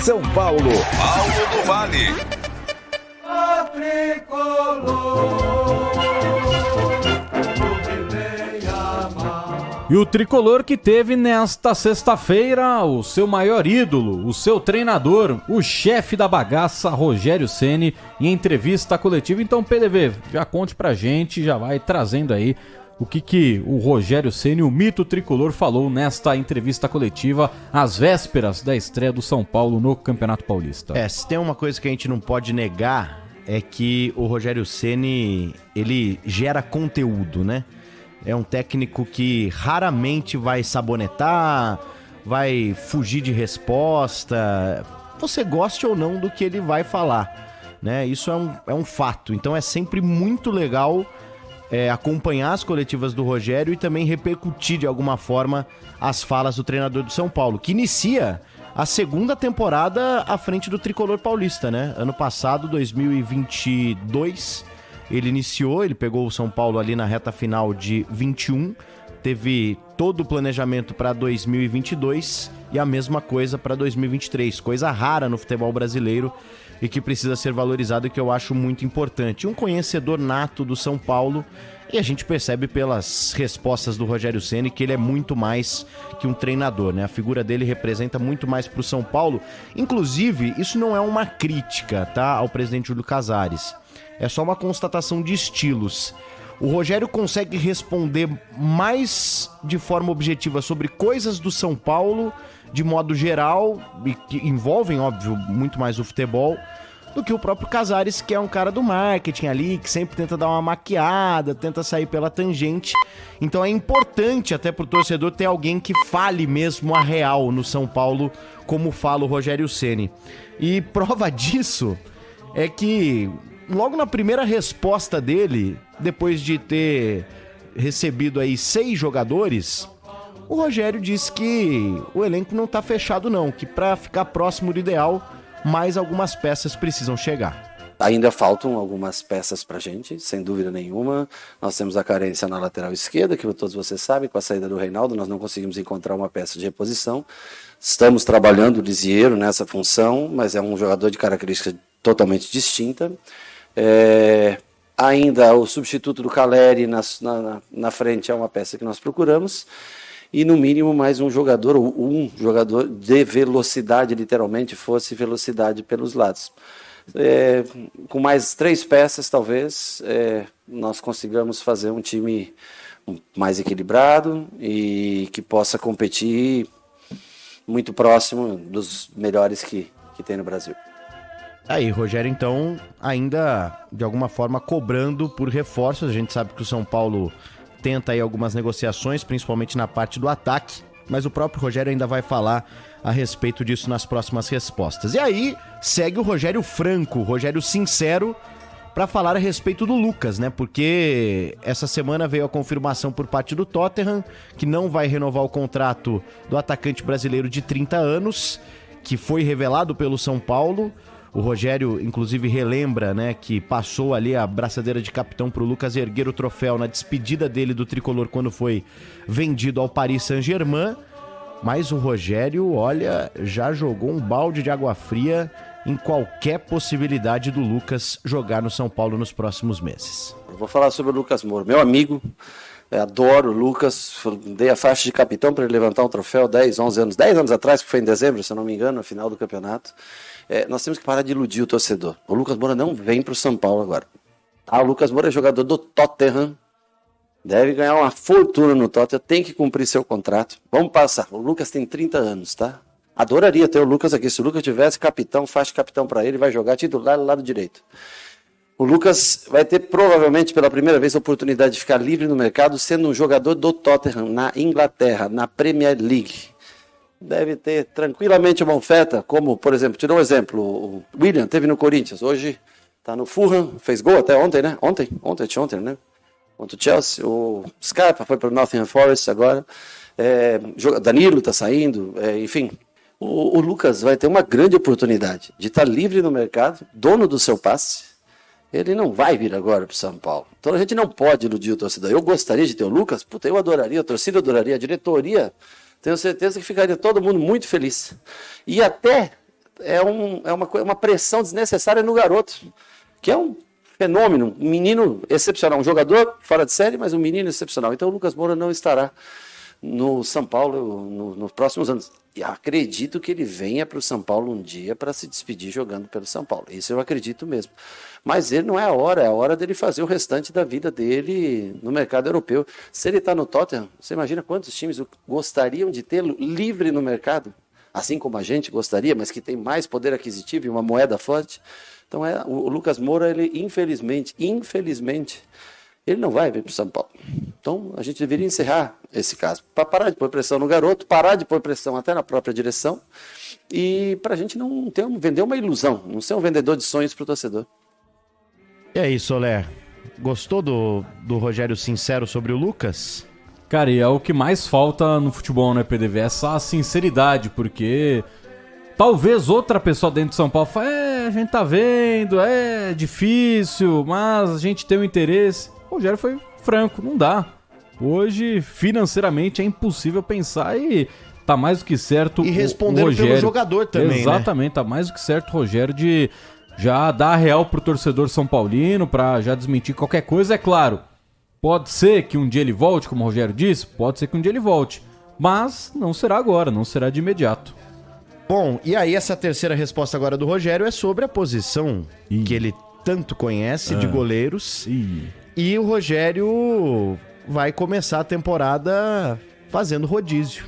São Paulo. Paulo do Vale. A tricolor. E o tricolor que teve nesta sexta-feira o seu maior ídolo, o seu treinador, o chefe da bagaça, Rogério Ceni, em entrevista coletiva. Então, PDV, já conte pra gente, já vai trazendo aí o que o Rogério Ceni, o mito tricolor, falou nesta entrevista coletiva às vésperas da estreia do São Paulo no Campeonato Paulista. Se tem uma coisa que a gente não pode negar é que o Rogério Ceni, ele gera conteúdo, né? É um técnico que raramente vai sabonetar, vai fugir de resposta, você goste ou não do que ele vai falar, né? Isso é um fato. Então é sempre muito legal acompanhar as coletivas do Rogério e também repercutir de alguma forma as falas do treinador do São Paulo, que inicia a segunda temporada à frente do tricolor paulista, né? Ano passado, 2022... ele pegou o São Paulo ali na reta final de 21, teve todo o planejamento para 2022 e a mesma coisa para 2023, coisa rara no futebol brasileiro e que precisa ser valorizado e que eu acho muito importante. Um conhecedor nato do São Paulo, e a gente percebe pelas respostas do Rogério Ceni que ele é muito mais que um treinador, né? A figura dele representa muito mais para o São Paulo. Inclusive, isso não é uma crítica, tá, ao presidente Júlio Casares. É só uma constatação de estilos. O Rogério consegue responder mais de forma objetiva sobre coisas do São Paulo, de modo geral, e que envolvem, óbvio, muito mais o futebol, do que o próprio Casares, que é um cara do marketing ali, que sempre tenta dar uma maquiada, tenta sair pela tangente. Então é importante até pro torcedor ter alguém que fale mesmo a real no São Paulo, como fala o Rogério Ceni. E prova disso é que logo na primeira resposta dele, depois de ter recebido aí 6 jogadores, o Rogério disse que o elenco não tá fechado não, que para ficar próximo do ideal, mais algumas peças precisam chegar. Ainda faltam algumas peças pra gente, sem dúvida nenhuma. Nós temos a carência na lateral esquerda, que todos vocês sabem, com a saída do Reinaldo, nós não conseguimos encontrar uma peça de reposição. Estamos trabalhando o Lisieiro nessa função, mas é um jogador de característica totalmente distinta. Ainda o substituto do Caleri na frente é uma peça que nós procuramos, e no mínimo mais um jogador de velocidade, literalmente fosse velocidade pelos lados. Com mais 3 peças talvez nós consigamos fazer um time mais equilibrado e que possa competir muito próximo dos melhores que tem no Brasil. Aí, Rogério, então, ainda de alguma forma cobrando por reforços. A gente sabe que o São Paulo tenta aí algumas negociações, principalmente na parte do ataque, mas o próprio Rogério ainda vai falar a respeito disso nas próximas respostas. E aí, segue o Rogério franco, o Rogério sincero, para falar a respeito do Lucas, né? Porque essa semana veio a confirmação por parte do Tottenham que não vai renovar o contrato do atacante brasileiro de 30 anos, que foi revelado pelo São Paulo. O Rogério, inclusive, relembra, né, que passou ali a braçadeira de capitão para o Lucas erguer o troféu na despedida dele do tricolor quando foi vendido ao Paris Saint-Germain. Mas o Rogério, olha, já jogou um balde de água fria em qualquer possibilidade do Lucas jogar no São Paulo nos próximos meses. Eu vou falar sobre o Lucas Moura, meu amigo. Adoro o Lucas, dei a faixa de capitão para ele levantar um troféu 10 anos atrás, que foi em dezembro, se eu não me engano, no final do campeonato. Nós temos que parar de iludir o torcedor. O Lucas Moura não vem para o São Paulo agora. O Lucas Moura é jogador do Tottenham, deve ganhar uma fortuna no Tottenham, tem que cumprir seu contrato. Vamos passar, o Lucas tem 30 anos, tá? Adoraria ter o Lucas aqui, se o Lucas tivesse capitão, faixa de capitão para ele, vai jogar titular do lado direito. O Lucas vai ter provavelmente pela primeira vez a oportunidade de ficar livre no mercado, sendo um jogador do Tottenham, na Inglaterra, na Premier League. Deve ter tranquilamente uma oferta, como, por exemplo, te dou um exemplo, o William teve no Corinthians, hoje está no Fulham, fez gol até ontem, né? Ontem, né? Contra o Chelsea, o Scarpa foi para o Nottingham Forest agora, Danilo está saindo, enfim. O Lucas vai ter uma grande oportunidade de estar livre no mercado, dono do seu passe. Ele não vai vir agora para o São Paulo. Então a gente não pode iludir o torcedor. Eu gostaria de ter o Lucas, eu adoraria, a torcida adoraria, a diretoria, tenho certeza que ficaria todo mundo muito feliz. E até é uma pressão desnecessária no garoto, que é um fenômeno, um menino excepcional, um jogador fora de série, mas um menino excepcional. Então o Lucas Moura não estará no São Paulo nos próximos anos. E acredito que ele venha para o São Paulo um dia para se despedir jogando pelo São Paulo. Isso eu acredito mesmo. Mas ele não é a hora dele fazer o restante da vida dele no mercado europeu. Se ele está no Tottenham, você imagina quantos times gostariam de tê-lo livre no mercado? Assim como a gente gostaria, mas que tem mais poder aquisitivo e uma moeda forte. Então o Lucas Moura, ele infelizmente, ele não vai vir para o São Paulo. Então a gente deveria encerrar esse caso, para parar de pôr pressão no garoto, parar de pôr pressão até na própria direção e para a gente não vender uma ilusão, não ser um vendedor de sonhos para o torcedor. E aí, Soler, gostou do Rogério sincero sobre o Lucas? Cara, e é o que mais falta no futebol, né, PDV? Essa sinceridade, porque talvez outra pessoa dentro de São Paulo fale, a gente tá vendo, é difícil, mas a gente tem um interesse. O Rogério foi franco, não dá. Hoje, financeiramente, é impossível pensar e tá mais do que certo e respondendo o Rogério, pelo jogador também, exatamente, né? Tá mais do que certo o Rogério de já dar a real pro torcedor são paulino, pra já desmentir qualquer coisa, é claro. Pode ser que um dia ele volte, como o Rogério disse, pode ser que um dia ele volte. Mas não será agora, não será de imediato. Bom, e aí essa terceira resposta agora do Rogério é sobre a posição que ele tanto conhece de goleiros. E o Rogério vai começar a temporada fazendo rodízio.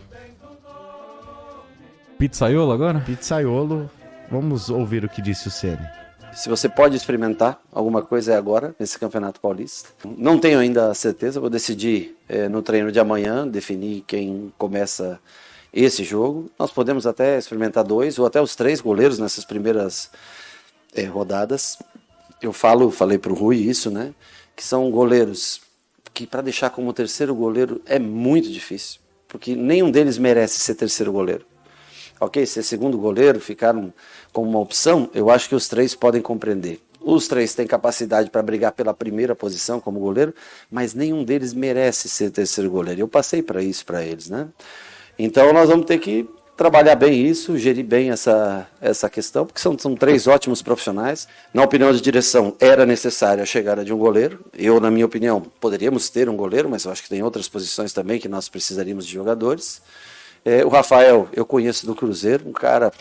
Pizzaiolo agora? Pizzaiolo. Vamos ouvir o que disse o Ceni. Se você pode experimentar alguma coisa é agora, nesse Campeonato Paulista. Não tenho ainda a certeza, vou decidir no treino de amanhã, definir quem começa esse jogo. Nós podemos até experimentar 2 ou até os 3 goleiros nessas primeiras rodadas. Eu falei para o Rui isso, né? Que são goleiros que para deixar como terceiro goleiro é muito difícil, porque nenhum deles merece ser terceiro goleiro. Ok, ser segundo goleiro, ficaram como uma opção, eu acho que os 3 podem compreender. Os 3 têm capacidade para brigar pela primeira posição como goleiro, mas nenhum deles merece ser terceiro goleiro. Eu passei para isso para eles, né? Então nós vamos ter que trabalhar bem isso, gerir bem essa questão, porque são 3 ótimos profissionais. Na opinião de direção, era necessária a chegada de um goleiro. Eu, na minha opinião, poderíamos ter um goleiro, mas eu acho que tem outras posições também que nós precisaríamos de jogadores. O Rafael, eu conheço do Cruzeiro, um cara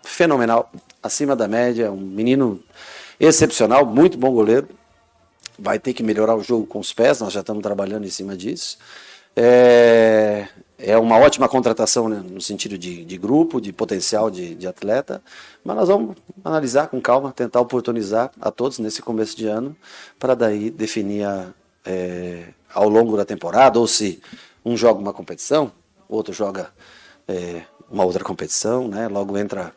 fenomenal, acima da média, um menino excepcional, muito bom goleiro. Vai ter que melhorar o jogo com os pés, nós já estamos trabalhando em cima disso. É uma ótima contratação, né, no sentido de grupo, de potencial de atleta, mas nós vamos analisar com calma, tentar oportunizar a todos nesse começo de ano, para daí definir ao longo da temporada, ou se um joga uma competição, outro joga uma outra competição, né? Logo entra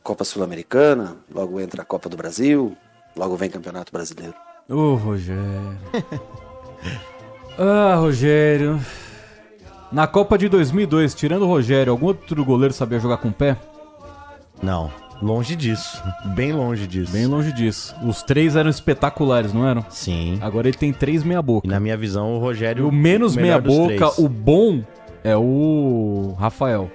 Copa Sul-Americana, logo entra a Copa do Brasil, logo vem Campeonato Brasileiro. Rogério. Rogério. Na Copa de 2002, tirando o Rogério, algum outro goleiro sabia jogar com o pé? Não, longe disso. Bem longe disso. Bem longe disso. Os 3 eram espetaculares, não eram? Sim. Agora ele tem 3 meia boca. E na minha visão, o Rogério... O menos meia boca, 3. o bom é o Rafael.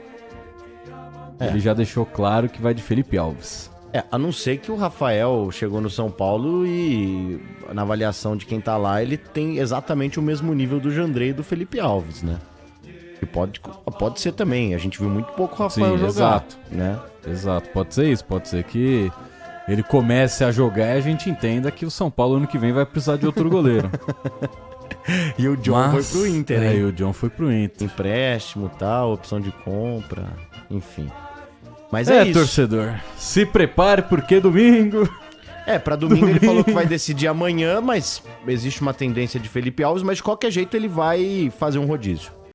Ele já deixou claro que vai de Felipe Alves. A não ser que o Rafael chegou no São Paulo e na avaliação de quem tá lá, ele tem exatamente o mesmo nível do Jandrei e do Felipe Alves, né? E pode ser também. A gente viu muito pouco o Rafael jogar. Exato. Né? Exato, pode ser isso. Pode ser que ele comece a jogar e a gente entenda que o São Paulo ano que vem vai precisar de outro goleiro. E o John foi pro Inter, hein? E o John foi pro Inter. Empréstimo, tal, opção de compra, enfim. Mas é isso. Torcedor, se prepare porque domingo... Pra domingo ele falou que vai decidir amanhã, mas existe uma tendência de Felipe Alves, mas de qualquer jeito ele vai fazer um rodízio.